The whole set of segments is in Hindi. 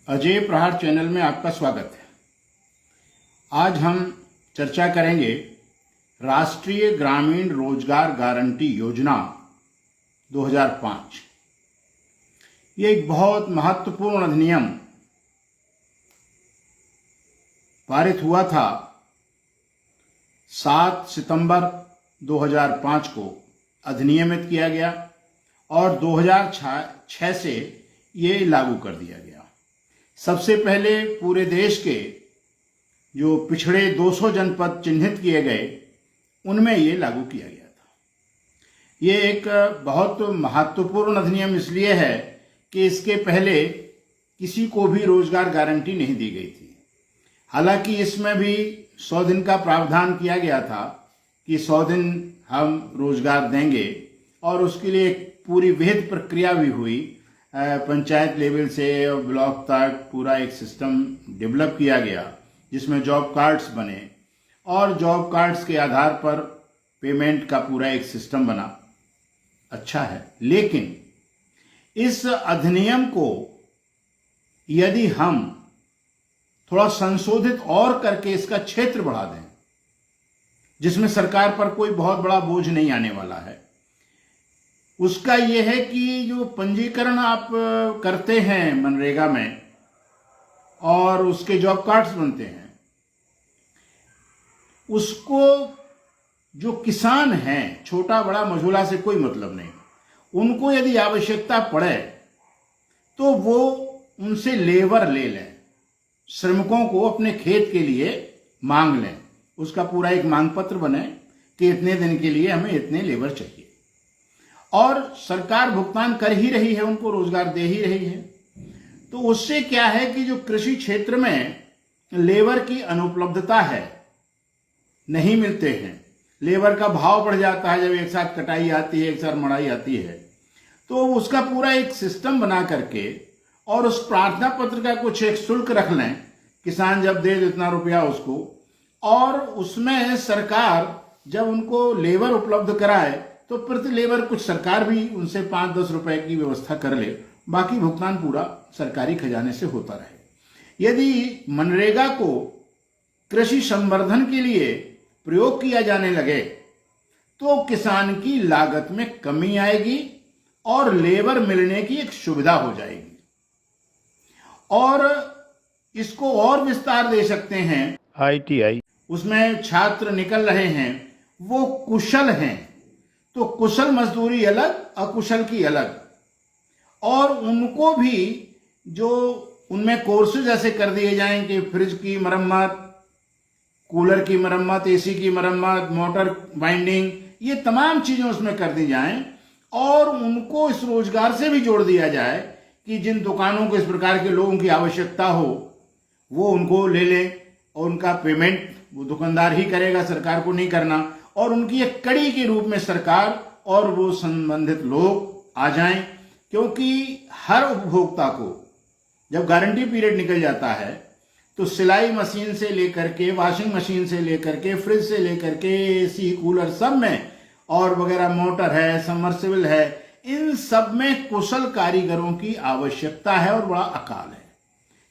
अजय प्रहार चैनल में आपका स्वागत है। आज हम चर्चा करेंगे राष्ट्रीय ग्रामीण रोजगार गारंटी योजना 2005। ये एक बहुत महत्वपूर्ण अधिनियम पारित हुआ था 7 सितंबर 2005 को अधिनियमित किया गया और 2006 से ये लागू कर दिया गया। सबसे पहले पूरे देश के जो पिछड़े 200 जनपद चिन्हित किए गए उनमें ये लागू किया गया था। ये एक बहुत महत्वपूर्ण अधिनियम इसलिए है कि इसके पहले किसी को भी रोजगार गारंटी नहीं दी गई थी। हालांकि इसमें भी 100 दिन का प्रावधान किया गया था कि 100 दिन हम रोजगार देंगे और उसके लिए एक पूरी विहित प्रक्रिया भी हुई। पंचायत लेवल से ब्लॉक तक पूरा एक सिस्टम डेवलप किया गया जिसमें जॉब कार्ड्स बने और जॉब कार्ड्स के आधार पर पेमेंट का पूरा एक सिस्टम बना। अच्छा है, लेकिन इस अधिनियम को यदि हम थोड़ा संशोधित और करके इसका क्षेत्र बढ़ा दें जिसमें सरकार पर कोई बहुत बड़ा बोझ नहीं आने वाला है, उसका यह है कि जो पंजीकरण आप करते हैं मनरेगा में और उसके जॉब कार्ड्स बनते हैं, उसको जो किसान हैं, छोटा बड़ा मझोला से कोई मतलब नहीं, उनको यदि आवश्यकता पड़े तो वो उनसे लेबर ले लें, श्रमिकों को अपने खेत के लिए मांग लें। उसका पूरा एक मांग पत्र बने कि इतने दिन के लिए हमें इतने लेबर चाहिए और सरकार भुगतान कर ही रही है, उनको रोजगार दे ही रही है। तो उससे क्या है कि जो कृषि क्षेत्र में लेबर की अनुपलब्धता है, नहीं मिलते हैं, लेबर का भाव बढ़ जाता है जब एक साथ कटाई आती है, एक साथ मड़ाई आती है, तो उसका पूरा एक सिस्टम बना करके और उस प्रार्थना पत्र का कुछ एक शुल्क रख लें, किसान जब दे तो इतना रुपया उसको, और उसमें सरकार जब उनको लेबर उपलब्ध कराए तो प्रति लेबर कुछ सरकार भी उनसे 5-10 रुपए की व्यवस्था कर ले, बाकी भुगतान पूरा सरकारी खजाने से होता रहे। यदि मनरेगा को कृषि संवर्धन के लिए प्रयोग किया जाने लगे तो किसान की लागत में कमी आएगी और लेबर मिलने की एक सुविधा हो जाएगी और इसको और विस्तार दे सकते हैं। ITI उसमें छात्र निकल रहे हैं, वो कुशल हैं, तो कुशल मजदूरी अलग, अकुशल की अलग, और उनको भी जो उनमें कोर्सेज ऐसे कर दिए जाएं कि फ्रिज की मरम्मत, कूलर की मरम्मत, AC की मरम्मत, मोटर बाइंडिंग, ये तमाम चीजें उसमें कर दी जाएं और उनको इस रोजगार से भी जोड़ दिया जाए कि जिन दुकानों को इस प्रकार के लोगों की आवश्यकता हो वो उनको ले लें और उनका पेमेंट वो दुकानदार ही करेगा, सरकार को नहीं करना, और उनकी एक कड़ी के रूप में सरकार और वो संबंधित लोग आ जाएं। क्योंकि हर उपभोक्ता को जब गारंटी पीरियड निकल जाता है तो सिलाई मशीन से लेकर के, वॉशिंग मशीन से लेकर के, फ्रिज से लेकर के, AC कूलर सब में, और वगैरह मोटर है, सबमर्सिबल है, इन सब में कुशल कारीगरों की आवश्यकता है और बड़ा अकाल है।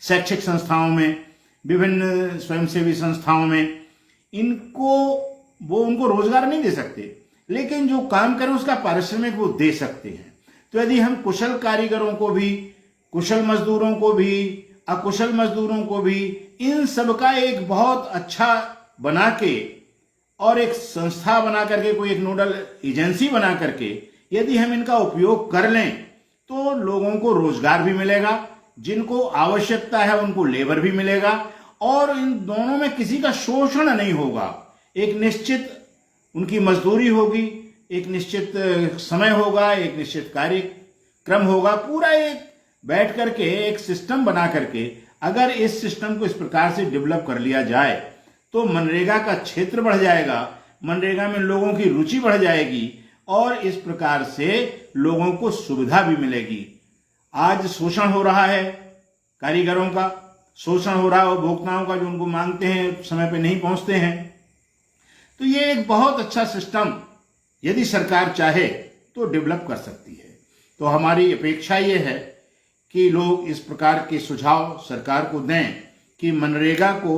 शैक्षिक संस्थाओं में, विभिन्न स्वयंसेवी संस्थाओं में उनको रोजगार नहीं दे सकते, लेकिन जो काम करें उसका पारिश्रमिक वो दे सकते हैं। तो यदि हम कुशल कारीगरों को भी, कुशल मजदूरों को भी, अकुशल मजदूरों को भी, इन सब का एक बहुत अच्छा बना के और एक संस्था बना करके, कोई एक नोडल एजेंसी बना करके यदि हम इनका उपयोग कर लें तो लोगों को रोजगार भी मिलेगा, जिनको आवश्यकता है उनको लेबर भी मिलेगा और इन दोनों में किसी का शोषण नहीं होगा। एक निश्चित उनकी मजदूरी होगी, एक निश्चित समय होगा, एक निश्चित कार्यक्रम होगा, पूरा एक बैठ करके एक सिस्टम बना करके अगर इस सिस्टम को इस प्रकार से डेवलप कर लिया जाए तो मनरेगा का क्षेत्र बढ़ जाएगा, मनरेगा में लोगों की रुचि बढ़ जाएगी और इस प्रकार से लोगों को सुविधा भी मिलेगी। आज शोषण हो रहा है, कारीगरों का शोषण हो रहा है, उपभोक्ताओं का जो उनको मांगते हैं समय पे नहीं पहुंचते हैं। तो ये एक बहुत अच्छा सिस्टम यदि सरकार चाहे तो डेवलप कर सकती है। तो हमारी अपेक्षा ये है कि लोग इस प्रकार के सुझाव सरकार को दें कि मनरेगा को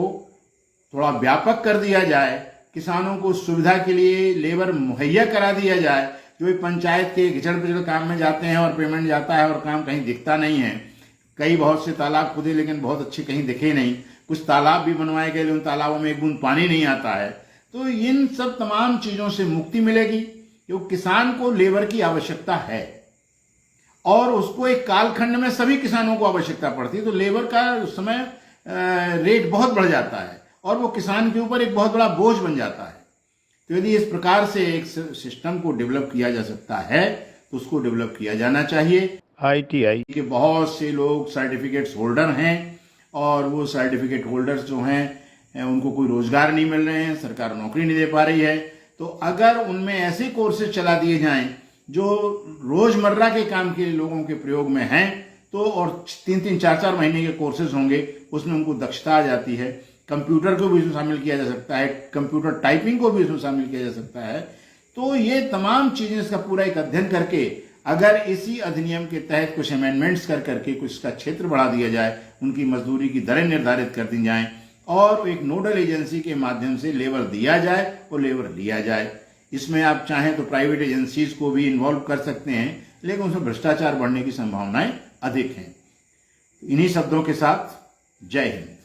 थोड़ा व्यापक कर दिया जाए, किसानों को सुविधा के लिए लेबर मुहैया करा दिया जाए। जो पंचायत के घिचड़ पिचड़ काम में जाते हैं और पेमेंट जाता है और काम कहीं दिखता नहीं है। कई बहुत से तालाब खुदे लेकिन बहुत अच्छे कहीं दिखे नहीं, कुछ तालाब भी बनवाए गए उन तालाबों में एक बूंद पानी नहीं आता है। तो इन सब तमाम चीज़ों से मुक्ति मिलेगी, क्योंकि किसान को लेबर की आवश्यकता है और उसको एक कालखंड में सभी किसानों को आवश्यकता पड़ती है, तो लेबर का उस समय रेट बहुत बढ़ जाता है और वो किसान के ऊपर एक बहुत बड़ा बोझ बन जाता है। तो यदि इस प्रकार से एक सिस्टम को डेवलप किया जा सकता है तो उसको डेवलप किया जाना चाहिए। ITI के बहुत से लोग सर्टिफिकेट्स होल्डर हैं और वो सर्टिफिकेट होल्डर्स जो हैं उनको कोई रोजगार नहीं मिल रहे हैं, सरकार नौकरी नहीं दे पा रही है। तो अगर उनमें ऐसे कोर्सेज चला दिए जाएं जो रोजमर्रा के काम के लोगों के प्रयोग में हैं, तो और 3-3, 4-4 महीने के कोर्सेज होंगे, उसमें उनको दक्षता आ जाती है। कंप्यूटर को भी इसमें शामिल किया जा सकता है, कंप्यूटर टाइपिंग को भी इसमें शामिल किया जा सकता है। तो ये तमाम चीजें इसका पूरा एक अध्ययन करके अगर इसी अधिनियम के तहत कुछ अमेंडमेंट्स कर करके कुछ इसका क्षेत्र बढ़ा दिया जाए, उनकी मजदूरी की दरें निर्धारित कर दी जाएं और एक नोडल एजेंसी के माध्यम से लेबर दिया जाए और लेबर लिया जाए। इसमें आप चाहें तो प्राइवेट एजेंसीज को भी इन्वॉल्व कर सकते हैं, लेकिन उसमें भ्रष्टाचार बढ़ने की संभावनाएं अधिक हैं। इन्हीं शब्दों के साथ जय हिंद।